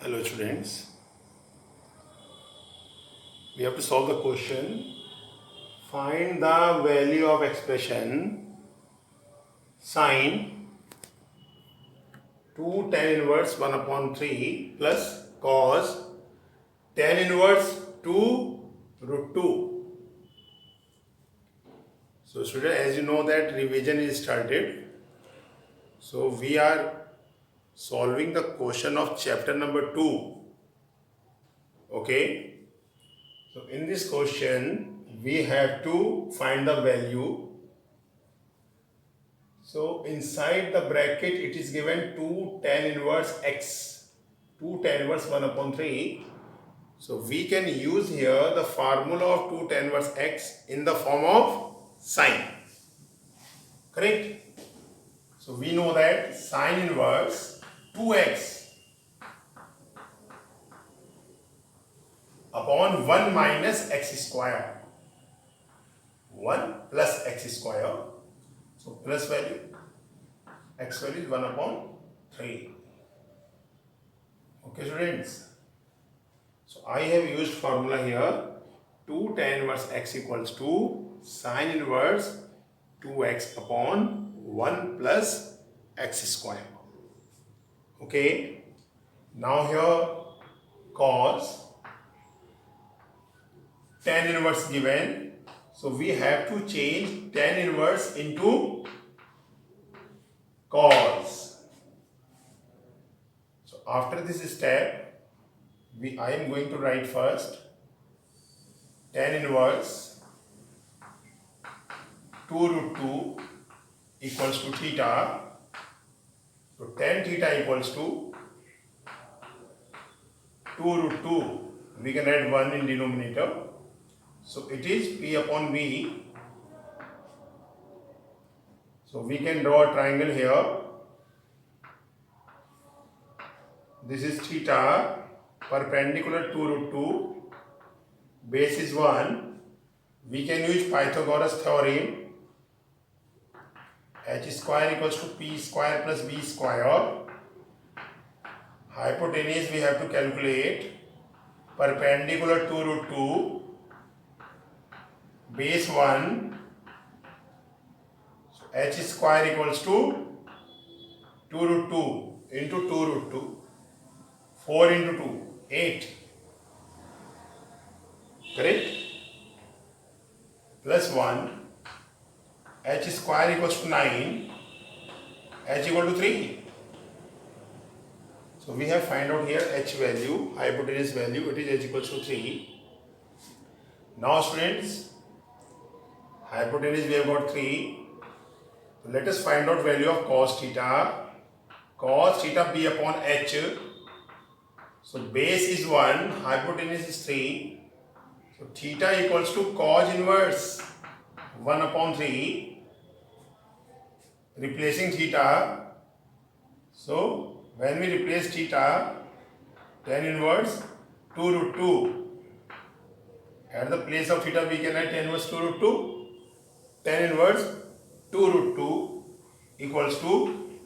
Hello students, we have to solve the question. Find the value of expression sine 2 tan inverse 1 upon 3 plus cos tan inverse 2 root 2. So student, as you know that revision is started. So we are solving the question of chapter number 2. Okay. So in this question we have to find the value. So inside the bracket it is given 2 tan inverse x, 2 tan inverse 1 upon 3. So we can use here the formula of 2 tan inverse x in the form of sine. Correct? So we know that sine inverse 2x upon 1 minus x square. 1 plus x square. So plus value, x value is 1 upon 3. Okay students. So I have used formula here. 2 tan inverse x equals to sine inverse 2x upon 1 plus x square. Okay. Now here cos tan inverse given. So we have to change tan inverse into cos. So after this step, I am going to write first tan inverse 2 root 2 equals to theta. So tan theta equals to 2 root 2. We can add 1 in denominator. So it is P upon V. So we can draw a triangle here. This is theta, perpendicular 2 root 2, base is 1. We can use Pythagoras theorem. H square equals to P square plus V square. Hypotenuse we have to calculate. Perpendicular 2 root 2, base 1. So H square equals to 2 root 2 into 2 root 2. 4 into 2, 8. Correct? Plus 1. H square equals to 9. H equal to 3. So we have find out here H value, hypotenuse value, it is H equals to 3. Now students, hypotenuse we have got 3. So let us find out value of cos theta. Cos theta B upon H. So base is 1, hypotenuse is 3. So theta equals to cos inverse 1 upon 3. Replacing theta. So when we replace theta, tan inverse 2 root 2. At the place of theta we can write tan inverse 2 root 2. Tan inverse 2 root 2 equals to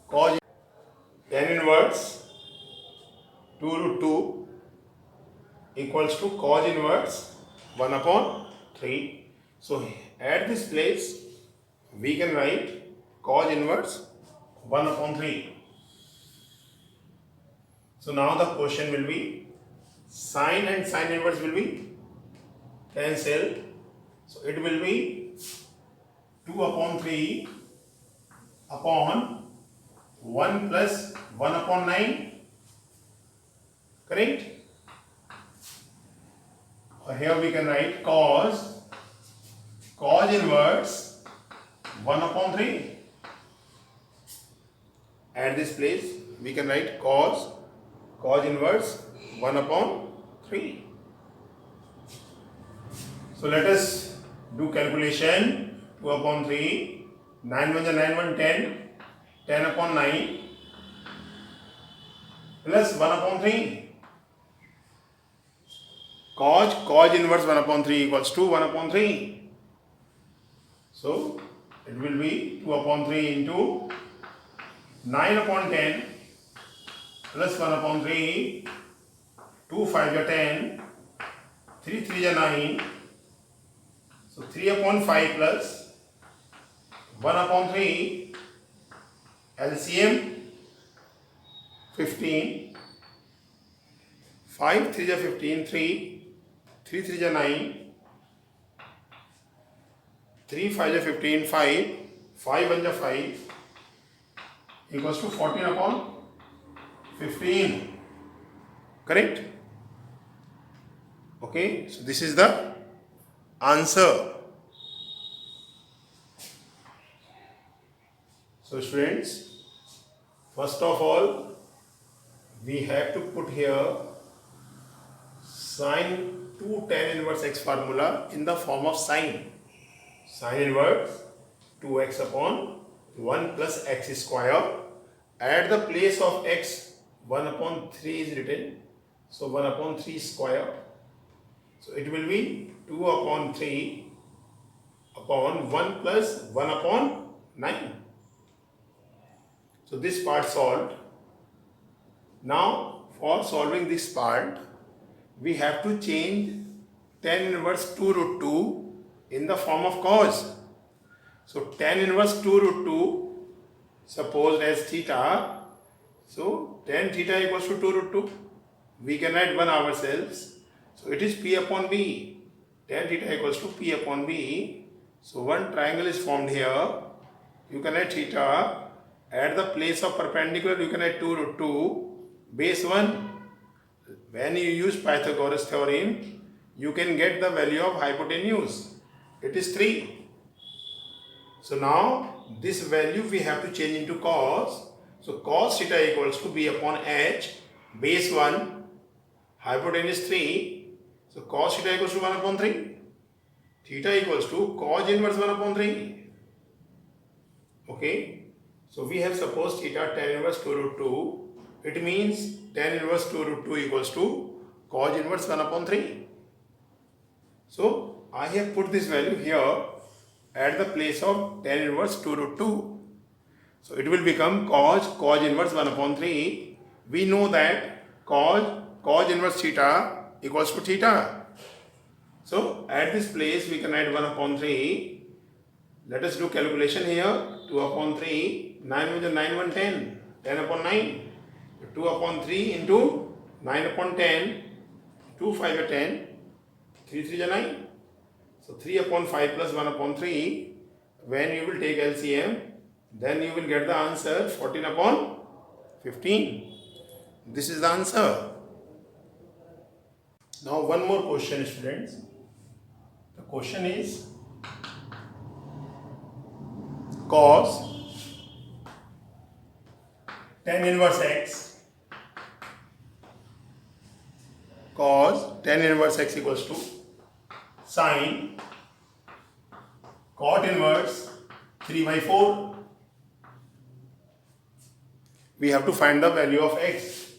cos tan inverse 2 root 2 equals to cos inverse 1 upon 3. So at this place we can write cos inverse 1 upon 3. So now the question will be sine and sine inverse will be cancelled. So it will be 2 upon 3 upon 1 plus 1 upon 9. Correct? Here we can write cos inverse 1 upon 3. At this place we can write cos inverse 1 upon 3. So let us do calculation. 2 upon 3, 9 1 9 1 10, 10 upon 9 plus 1 upon 3. Cos inverse 1 upon 3 equals to 1 upon 3. So it will be 2 upon 3 into 9 upon 10 plus 1 upon 3, 2 5 are 10, 3 3 are 9, so 3 upon 5 plus 1 upon 3, LCM 15, 5 3 are 15, 3, 3 3 are 9, 3 5 are 15, 5, 5 1 are 5, equals to 14 upon 15. Correct? Okay, so this is the answer. So students, first of all, we have to put here sine 2 tan inverse x formula in the form of sine. Sine inverse 2x upon 1 plus x square. At the place of x, 1 upon 3 is written. So 1 upon 3 square. So it will be 2 upon 3 upon 1 plus 1 upon 9. So this part solved. Now for solving this part, we have to change tan inverse 2 root 2 in the form of cos. So tan inverse 2 root 2 supposed as theta. So tan theta equals to 2 root 2. We can write 1 ourselves. So it is P upon B. Tan theta equals to P upon B. So one triangle is formed here. You can write theta. At the place of perpendicular, you can write 2 root 2. Base 1. When you use Pythagoras theorem, you can get the value of hypotenuse. It is 3. So now this value we have to change into cos. So cos theta equals to B upon H. Base 1. Hypotenuse 3. So cos theta equals to 1 upon 3. Theta equals to cos inverse 1 upon 3. Okay. So we have supposed theta tan inverse 2 root 2. It means tan inverse 2 root 2 equals to cos inverse 1 upon 3. So I have put this value here at the place of tan inverse 2 root 2. So it will become cos inverse 1 upon 3. We know that cos inverse theta equals to theta. So at this place we can write 1 upon 3. Let us do calculation here. 2 upon 3, 9 with 9 1 10, 10 upon 9. 2 upon 3 into 9 upon 10, 2 5 are 10, 3 3 are 9. So 3 upon 5 plus 1 upon 3. When you will take LCM, then you will get the answer 14 upon 15. This is the answer. Now one more question, students. The question is cos tan inverse x, cos tan inverse x equals to sine cot inverse 3 by 4. We have to find the value of x.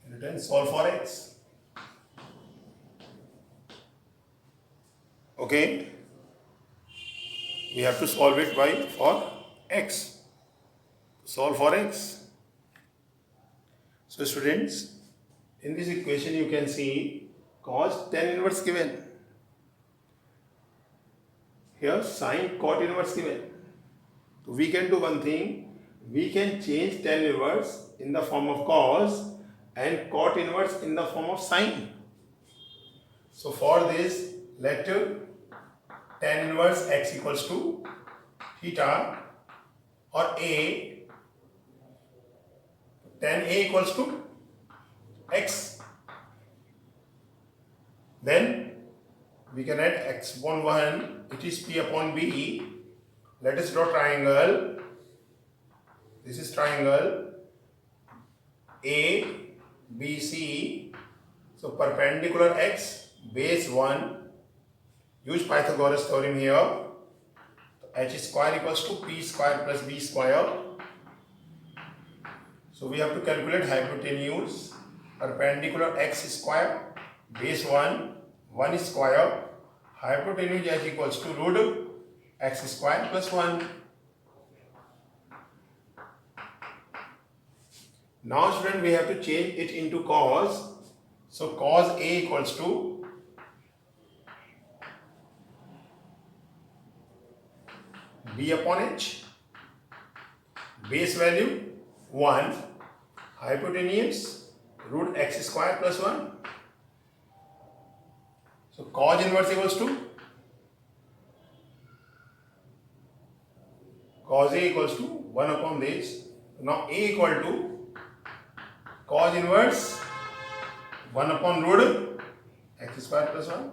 And then solve for x. Okay. We have to solve it for x. Solve for x. So students, in this equation you can see cos tan inverse given. Here sine cot inverse given. So we can do one thing. We can change tan inverse in the form of cos and cot inverse in the form of sine. So for this, let tan inverse x equals to theta or a. Tan a equals to x. Then we can add x upon 1. It is P upon B. Let us draw triangle. This is triangle A, B, C. So perpendicular x, base 1. Use Pythagoras theorem here. H square equals to P square plus B square. So we have to calculate hypotenuse. Perpendicular x square, base 1, 1 square. Hypotenuse h equals to root x square plus 1. Now student, we have to change it into cos. So cos A equals to B upon H. Base value 1, hypotenuse root x square plus 1. So cos inverse equals to cos A equals to 1 upon this. Now A equal to cos inverse 1 upon root x square plus 1.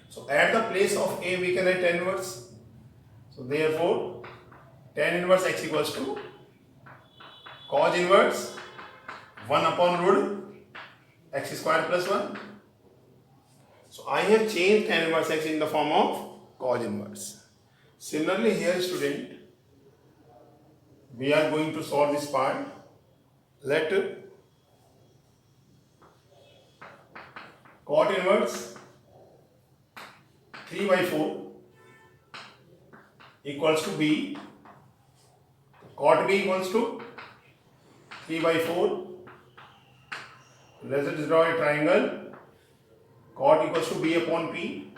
So at the place of A we can write tan inverse. So therefore tan inverse x equals to cos inverse 1 upon root x square plus 1. So I have changed tan inverse x in the form of cos inverse. Similarly here student, we are going to solve this part. Let cot inverse 3 by 4 equals to B. Cot B equals to 3 by 4. Let us draw a triangle. Cot equals to B upon P.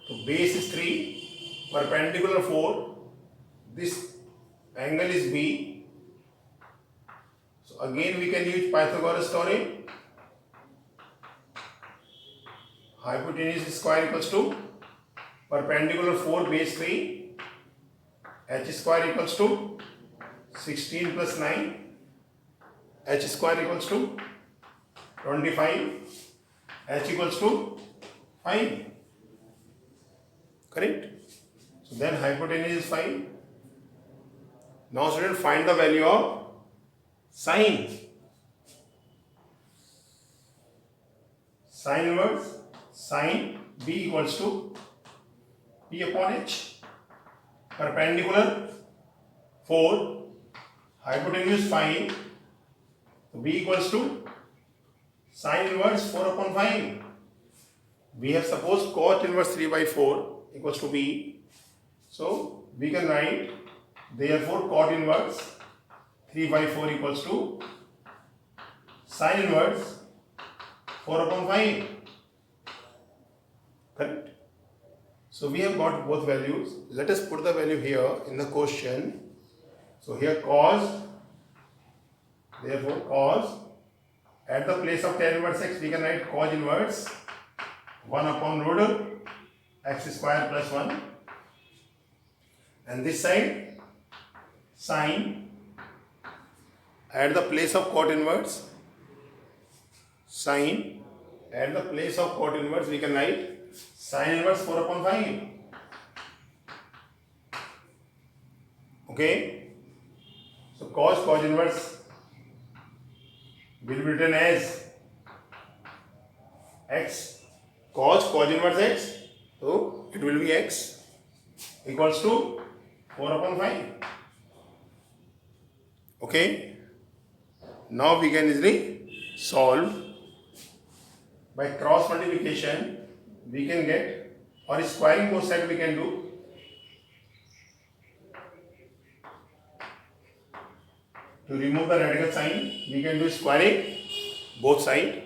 So base is 3, perpendicular 4. This angle is B. So again we can use Pythagoras theorem. Hypotenuse square equals to perpendicular 4 base 3. H square equals to 16 plus 9. H square equals to 25. H equals to 5. Correct? So then hypotenuse is 5. Now student, find the value of sine. Sine inverse sine B equals to P upon H. Perpendicular 4, hypotenuse 5. So B equals to sine inverse 4 upon 5. We have supposed cot inverse 3 by 4 equals to B. So we can write therefore cot inverse 3 by 4 equals to sine inverse 4 upon 5. Correct? So we have got both values. Let us put the value here in the question. So here cos, therefore cos, at the place of tan inverse x we can write cos inverse 1 upon root x square plus 1. And this side sine, at the place of cot inverse, sine, at the place of cot inverse we can write sine inverse 4 upon 5. Okay. So cos inverse will be written as x. Cos inverse x. So it will be x equals to 4 upon 5. Okay. Now we can easily solve by cross multiplication. We can get, or squaring both sides we can do. To remove the radical sign, we can do squaring both sides.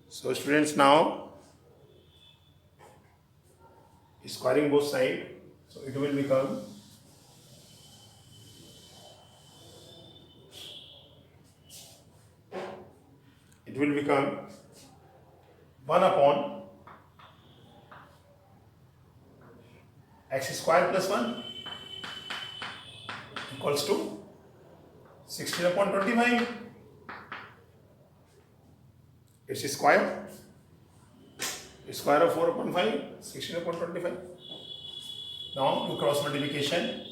So students, now squaring both sides, so it will become it will become 1 upon x square plus 1 equals to 16 upon 25. It's square of 4 upon 5, 16 upon 25. Now to cross multiplication,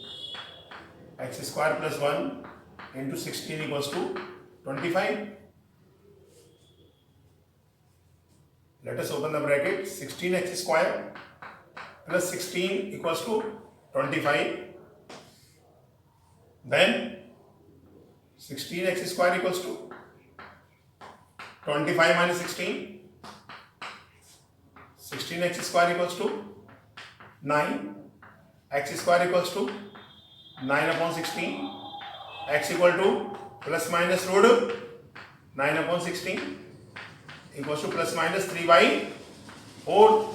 x square plus 1 into 16 equals to 25. Let us open the bracket. 16x square plus 16 equals to 25. Then 16x square equals to 25 minus 16. 16x square equals to 9. X square equals to 9 upon 16. X equal to plus minus root 9 upon 16 equals to plus minus 3 by 4.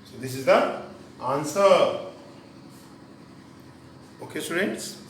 So this is the answer. Okay students.